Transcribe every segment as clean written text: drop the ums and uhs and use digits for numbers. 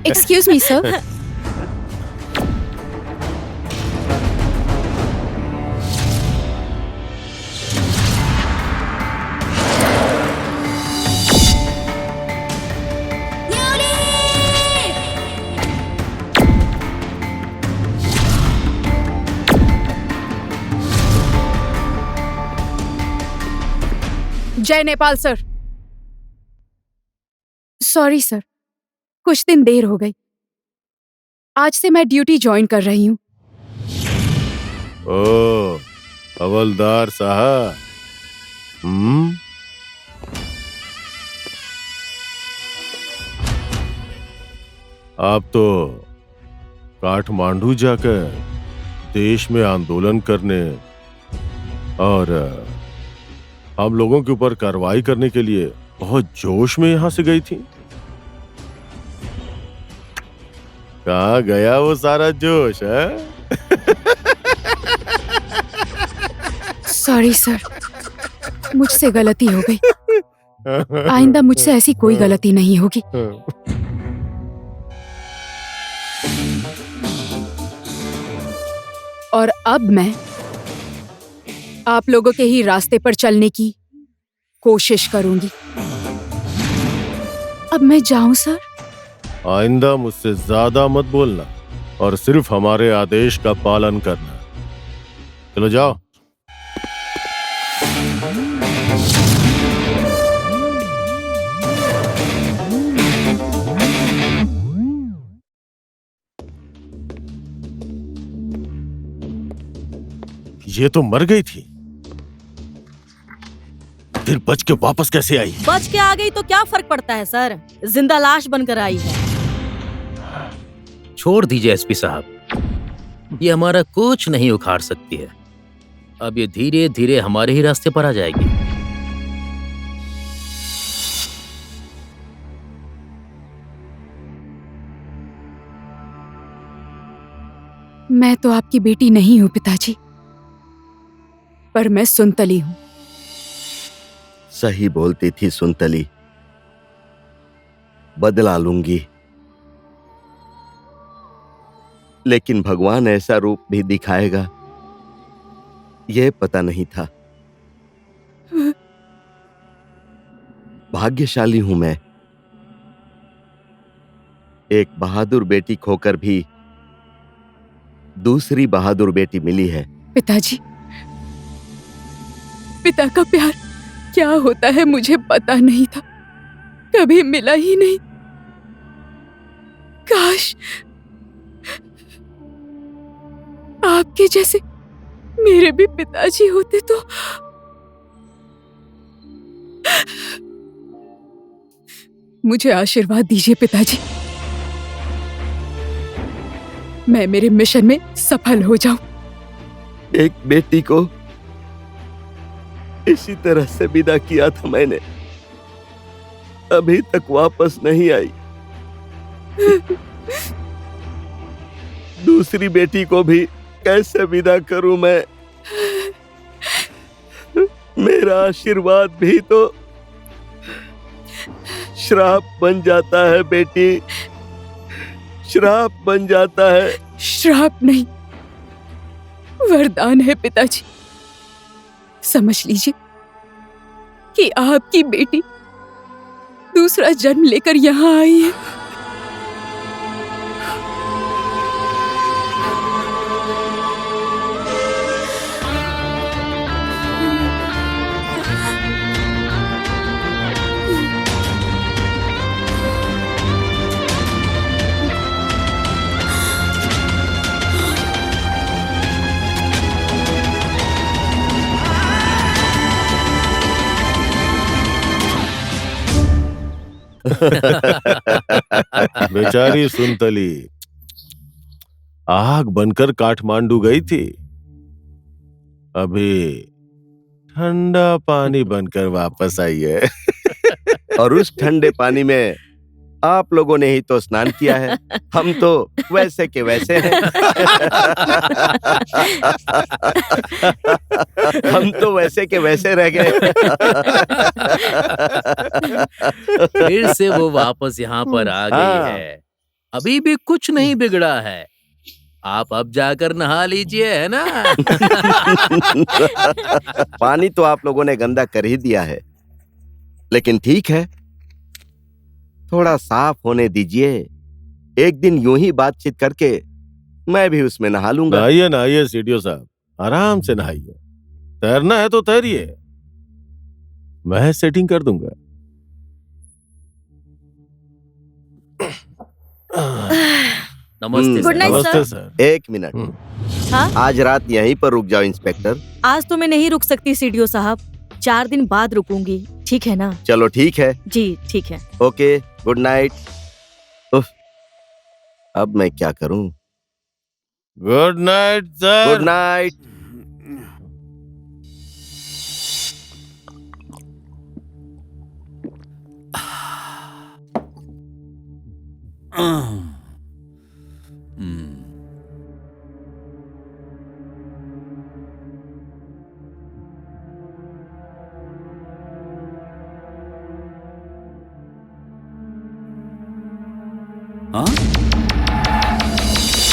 Excuse me sir. जय Nepal sir. Sorry sir, कुछ दिन देर हो गई। आज से मैं ड्यूटी ज्वाइन कर रही हूँ। ओ, हवलदार साहब। आप तो काठमांडू जाकर देश में आंदोलन करने और हम लोगों के ऊपर कार्रवाई करने के लिए बहुत जोश में यहां से गई थी। कहाँ गया वो सारा जोश है? सॉरी सर, मुझसे गलती हो गई। आइंदा मुझसे ऐसी कोई गलती नहीं होगी। और अब मैं आप लोगों के ही रास्ते पर चलने की कोशिश करूंगी। अब मैं जाऊं सर? आइंदा मुझसे ज्यादा मत बोलना और सिर्फ हमारे आदेश का पालन करना। चलो जाओ। ये तो मर गई थी, फिर बच के वापस कैसे आई? बच के आ गई तो क्या फर्क पड़ता है सर, जिंदा लाश बनकर आई है। छोड़ दीजिए एसपी साहब, ये हमारा कुछ नहीं उखाड़ सकती है। अब ये धीरे धीरे हमारे ही रास्ते पर आ जाएगी। मैं तो आपकी बेटी नहीं हूं पिताजी, पर मैं सुनतली हूं। सही बोलती थी सुनतली, बदला लूंगी। लेकिन भगवान ऐसा रूप भी दिखाएगा, यह पता नहीं था। भाग्यशाली हूं मैं, एक बहादुर बेटी खोकर भी दूसरी बहादुर बेटी मिली है। पिताजी, पिता का प्यार क्या होता है मुझे पता नहीं था, कभी मिला ही नहीं। काश आपके जैसे मेरे भी पिताजी होते तो। मुझे आशीर्वाद दीजिए पिताजी, मैं मेरे मिशन में सफल हो जाऊं। एक बेटी को इसी तरह से विदा किया था मैंने, अभी तक वापस नहीं आई। दूसरी बेटी को भी कैसे विदा करूं मैं? मेरा आशीर्वाद भी तो श्राप बन जाता है बेटी, श्राप बन जाता है। श्राप नहीं, वरदान है पिताजी। समझ लीजिए कि आपकी बेटी दूसरा जन्म लेकर यहाँ आई है। बेचारी सुनतली आग बनकर काठमांडू गई थी, अभी ठंडा पानी बनकर वापस आई है। और उस ठंडे पानी में आप लोगों ने ही तो स्नान किया है, हम तो वैसे के वैसे हैं। हम तो वैसे के वैसे रह गए। फिर से वो वापस यहाँ पर आ गई हाँ। है। अभी भी कुछ नहीं बिगड़ा है। आप अब जाकर नहा लीजिए, है ना? पानी तो आप लोगों ने गंदा कर ही दिया है, लेकिन ठीक है, थोड़ा साफ होने दीजिए। एक दिन यूं ही बातचीत करके मैं भी उसमें नहा लूंगा। नहाइए नहाइए सीडीओ साहब, आराम से नहाइए। तैरना है तो तैरिए, मैं सेटिंग कर दूंगा। नमस्ते गुड सर। नाइट नमस्ते सर। सर। एक मिनट, हाँ? आज रात यहीं पर रुक जाओ इंस्पेक्टर। आज तो मैं नहीं रुक सकती सीडीओ साहब, 4 दिन बाद रुकूंगी, ठीक है ना? चलो ठीक है, जी ठीक है। Okay, good night. उफ, अब मैं क्या करूं? Good night sir. Good night.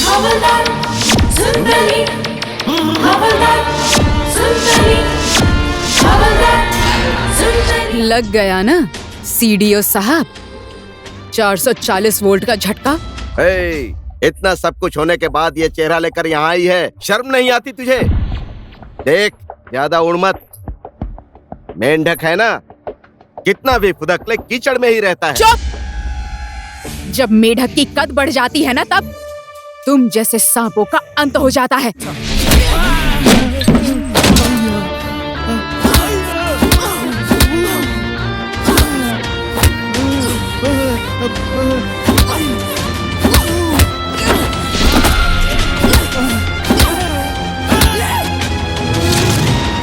हवलदार सुंदरी, हवलदार सुंदरी, हवलदार सुंदरी। लग गया ना सीडीओ साहब, 440 वोल्ट का झटका। हे, इतना सब कुछ होने के बाद ये चेहरा लेकर यहाँ आई है, शर्म नहीं आती तुझे? देख, ज्यादा उड़ मत। मेंढक है ना, कितना भी फुदकले कीचड़ में ही रहता है। चुप! जब मेढक की कद बढ़ जाती है ना, तब तुम जैसे सांपों का अंत हो जाता है।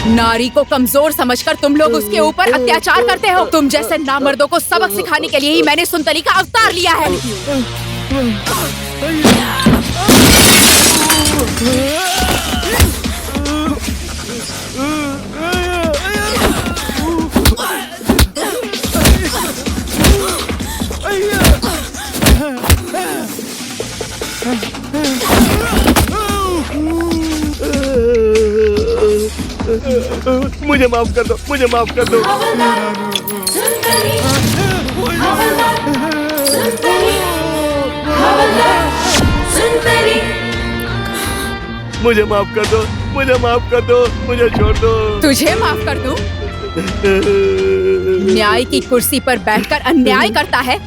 नारी को कमजोर समझकर तुम लोग उसके ऊपर अत्याचार करते हो। तुम जैसे नामर्दों को सबक सिखाने के लिए ही मैंने सुंदरी का अवतार लिया है। मुझे माफ कर दो, मुझे माफ कर दो। हवलदार सुंदरी, हवलदार सुंदरी, हवलदार सुंदरी। मुझे माफ कर दो, मुझे माफ कर दो, मुझे छोड़ दो। तुझे माफ कर दूं? न्याय की कुर्सी पर बैठकर अन्याय करता है।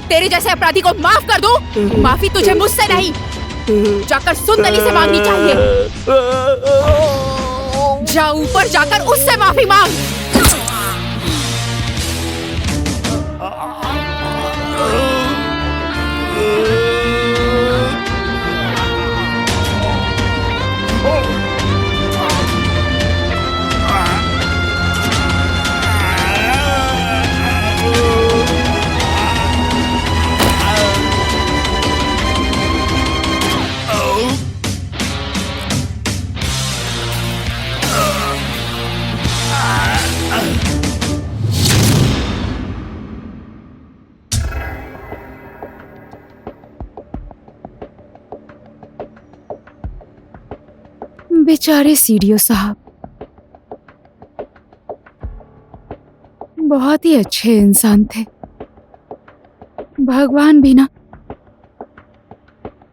तेरे जैसे अपराधी को माफ कर दूं? माफी तुझे मुझसे नहीं, जाकर सुंदरी से मांगनी चाहिए। जा ऊपर जाकर उससे माफी मांग। बेचारे सीडीओ साहब, बहुत ही अच्छे इंसान थे। भगवान भी ना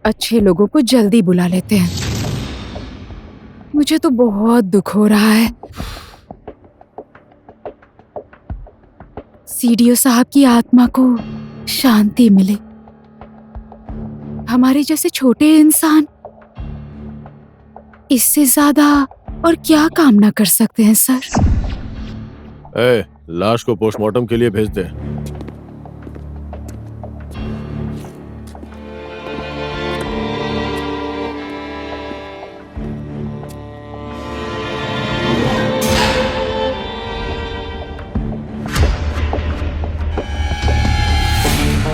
अच्छे लोगों को जल्दी बुला लेते हैं। मुझे तो बहुत दुख हो रहा है। सीडीओ साहब की आत्मा को शांति मिले। हमारे जैसे छोटे इंसान इससे ज्यादा और क्या कामना कर सकते हैं सर? ए, लाश को पोस्टमार्टम के लिए भेज दे।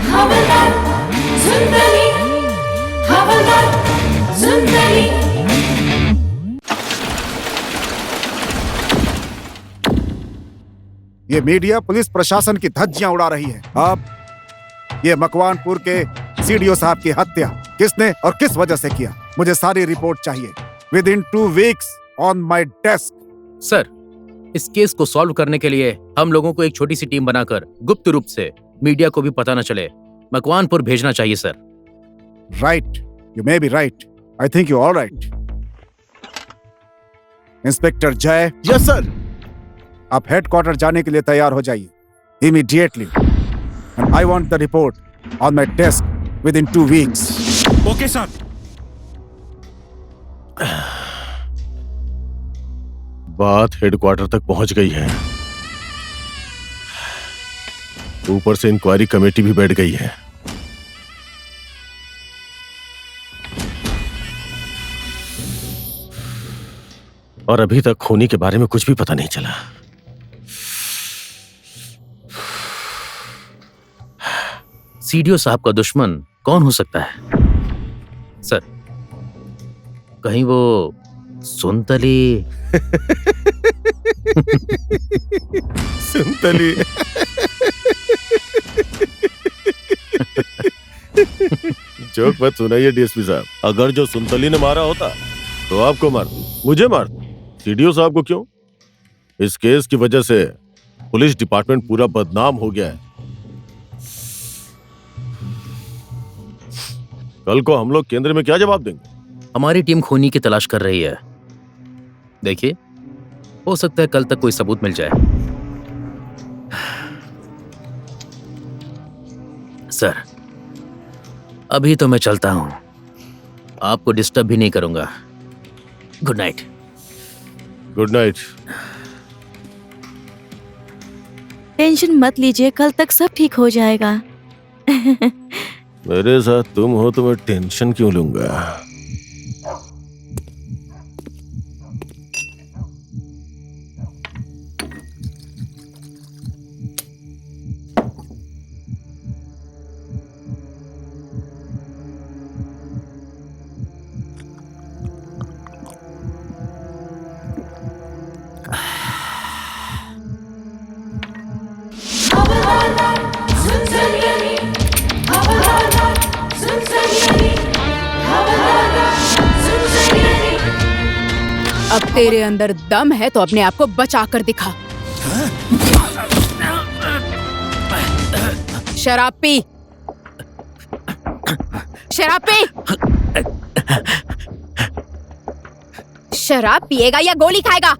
हवलदार ये मीडिया पुलिस प्रशासन की धज्जियां उड़ा रही है। अब ये मकवानपुर के सीडीओ साहब की हत्या किसने और किस वजह से किया, मुझे सारी रिपोर्ट चाहिए with in 2 weeks on my desk. Sir, इस केस को सॉल्व करने के लिए हम लोगों को एक छोटी सी टीम बनाकर गुप्त रूप से मीडिया को भी पता न चले मकवानपुर भेजना चाहिए sir. Right, you may be right, I think you are right. Inspector Jai, yes sir. आप हेडक्वार्टर जाने के लिए तैयार हो जाइए immediately, and I want the report on my desk within 2 weeks. Okay sir. बात हेडक्वार्टर तक पहुंच गई है, ऊपर से इंक्वायरी कमेटी भी बैठ गई है। और अभी तक खूनी के बारे में कुछ भी पता नहीं चला। सीडीओ साहब का दुश्मन कौन हो सकता है सर? कहीं वो सुनतली? सुनतली? जोक मत सुनाइए डीएसपी साहब। अगर जो सुनतली ने मारा होता तो आपको मारती, मुझे मारती, सीडीओ साहब को क्यों? इस केस की वजह से पुलिस डिपार्टमेंट पूरा बदनाम हो गया है। कल को हम लोग केंद्र में क्या जवाब देंगे? हमारी टीम खूनी की तलाश कर रही है। देखिए, हो सकता है कल तक कोई सबूत मिल जाए। सर, अभी तो मैं चलता हूं, आपको डिस्टर्ब भी नहीं करूंगा। Good night. Good night. Tension मत लीजिए, कल तक सब ठीक हो जाएगा। मेरे साथ तुम हो तो मैं टेंशन क्यों लूंगा? अब तेरे अंदर दम है तो अपने आप को बचा कर दिखा। शराब पी, शराब पी। शराब पिएगा या गोली खाएगा?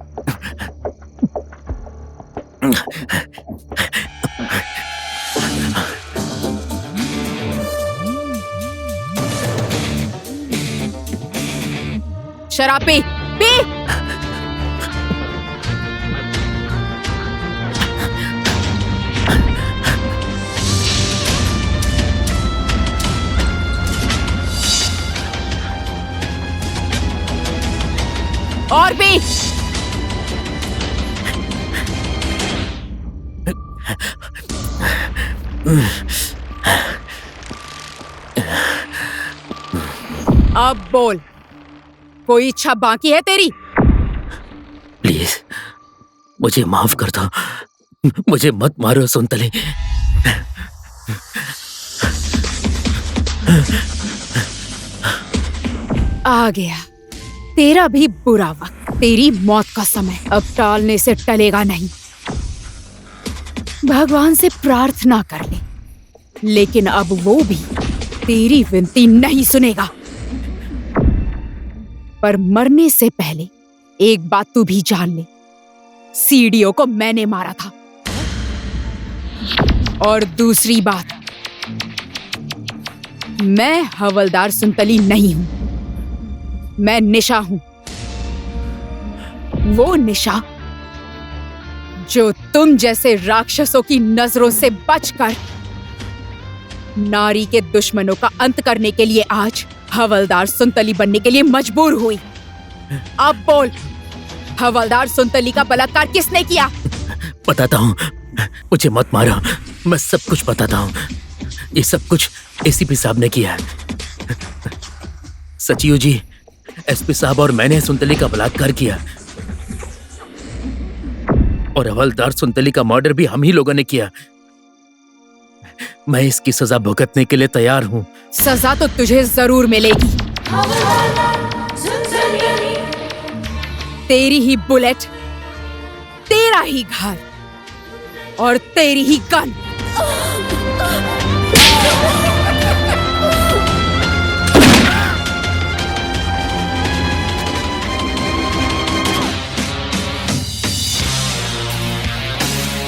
शराब पी, पी। और भी। अब बोल, कोई इच्छा बाकी है तेरी? प्लीज मुझे माफ कर दो, मुझे मत मारो सुनतली। आ गया तेरा भी बुरा वक्त, तेरी मौत का समय। अब टालने से टलेगा नहीं। भगवान से प्रार्थना कर ले, लेकिन अब वो भी तेरी विनती नहीं सुनेगा। पर मरने से पहले एक बात तू भी जान ले, सीडीओ को मैंने मारा था। और दूसरी बात, मैं हवलदार सुनतली नहीं हूं, मैं निशा हूं। वो निशा जो तुम जैसे राक्षसों की नजरों से बचकर नारी के दुश्मनों का अंत करने के लिए आज हवलदार सुनतली बनने के लिए मजबूर हुई। अब बोल, हवलदार सुनतली का बलात्कार किसने किया? बताता हूँ, मुझे मत मारो, मैं सब कुछ बताता हूँ। ये सब कुछ एसीपी साहब ने किया है। सचिव जी, एसपी साहब और मैंने सुनतली का बलात्कार किया। और हवलदार सुनतली का मर्डर भी हम ही लोगों ने किया। मैं इसकी सजा भुगतने के लिए तैयार हूँ। सजा तो तुझे जरूर मिलेगी। हवलदार सुनतली, तेरी ही बुलेट, तेरा ही घर और तेरी ही गन।